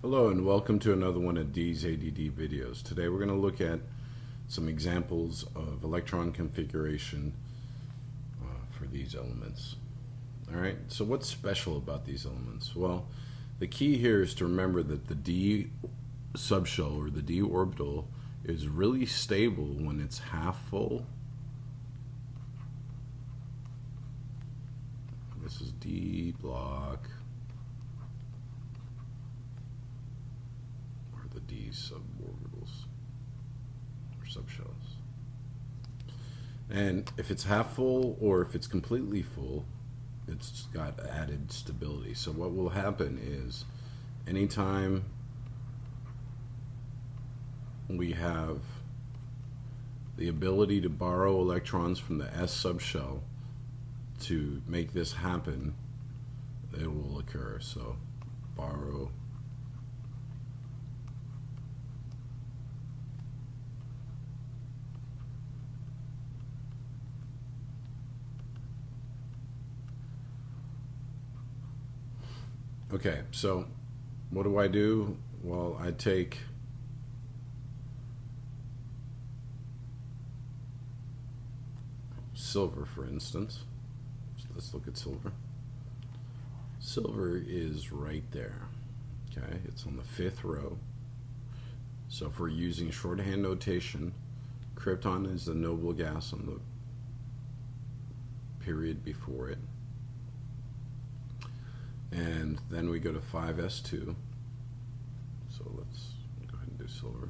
Hello and welcome to another one of D's ADD videos. Today we're going to look at some examples of electron configuration for these elements. Alright, so what's special about these elements? Well, the key here is to remember that the d subshell or the d orbital is really stable when it's half full. This is d block. D suborbitals or subshells. And if it's half full or if it's completely full, it's got added stability. So what will happen is anytime we have the ability to borrow electrons from the S subshell to make this happen, it will occur. So borrow Okay, so what do? Well, I take silver, for instance. So let's look at silver. Silver is right there. Okay, it's on the fifth row. So if we're using shorthand notation, krypton is the noble gas on the period before it. And then we go to 5s2. So let's go ahead and do silver.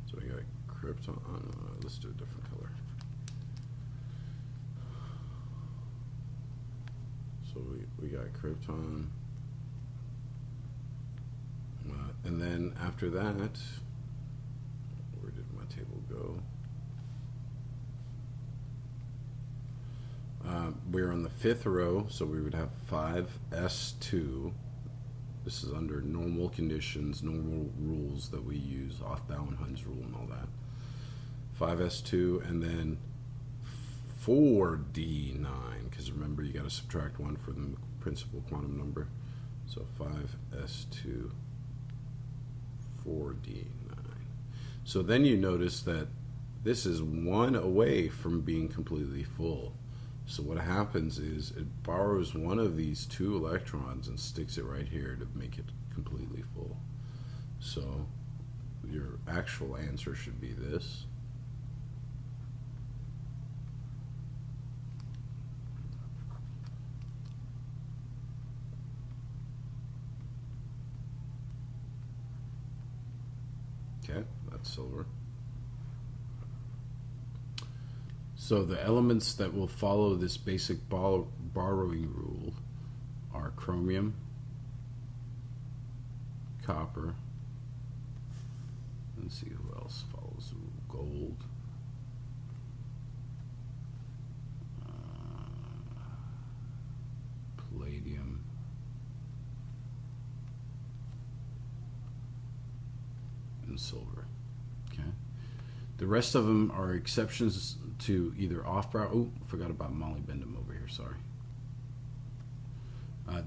So we got krypton. Let's do a different color. So we got krypton. And then after that, where did my table go? We're on the fifth row, so we would have 5s2. This is under normal conditions, normal rules that we use, Aufbauer-Hund's rule and all that. 5s2, and then 4d9, because remember you got to subtract 1 for the principal quantum number. So 5s2, 4d9. So then you notice that this is 1 away from being completely full. So what happens is it borrows one of these 2 electrons and sticks it right here to make it completely full. So your actual answer should be this. Okay, that's silver. So the elements that will follow this basic borrowing rule are chromium, copper, let's see who else follows the rule, gold, palladium, and silver. Okay. The rest of them are exceptions to either off-brow. Oh, forgot about molybdenum over here, sorry.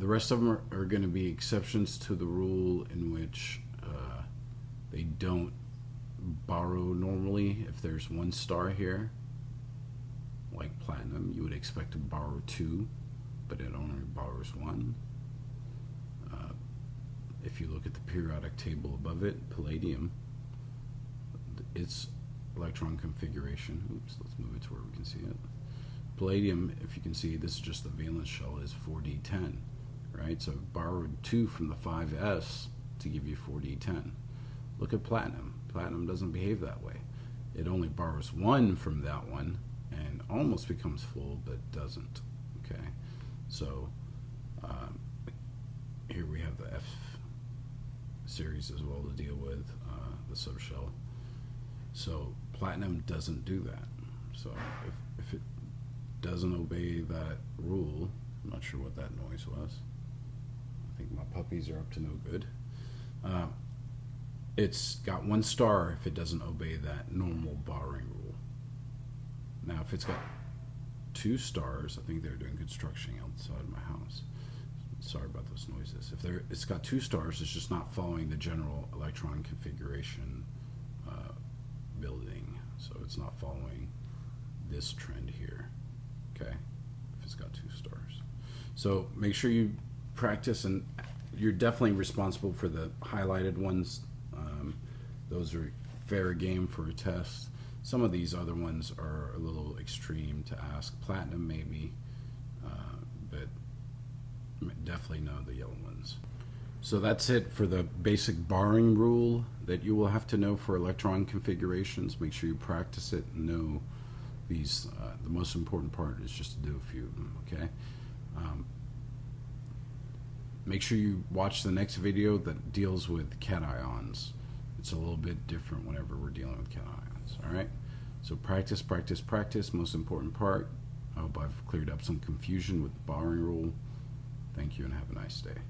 The rest of them are going to be exceptions to the rule in which they don't borrow normally. If there's 1 star here, like platinum, you would expect to borrow 2, but it only borrows 1. If you look at the periodic table above it, palladium, it's electron configuration. Oops, let's move it to where we can see it. Palladium, if you can see, this is just the valence shell, is 4d10, right? So it borrowed 2 from the 5s to give you 4d10. Look at platinum. Platinum doesn't behave that way. It only borrows 1 from that one and almost becomes full, but doesn't. Okay, so here we have the F series as well to deal with, the subshell. So platinum doesn't do that. So if it doesn't obey that rule, I'm not sure what that noise was. I think my puppies are up to no good. It's got 1 star if it doesn't obey that normal borrowing rule. Now if it's got 2 stars, I think they're doing construction outside my house. Sorry about those noises. If it's got 2 stars, it's just not following the general electron configuration building. So it's not following this trend here. Okay, if it's got 2 stars. So make sure you practice, and you're definitely responsible for the highlighted ones. Those are fair game for a test. Some of these other ones are a little extreme to ask. Platinum maybe, but definitely know the yellow ones. So that's it for the basic barring rule that you will have to know for electron configurations. Make sure you practice it and know these. The most important part is just to do a few of them, okay? Make sure you watch the next video that deals with cations. It's a little bit different whenever we're dealing with cations, all right? So practice, practice, practice, most important part. I hope I've cleared up some confusion with the barring rule. Thank you and have a nice day.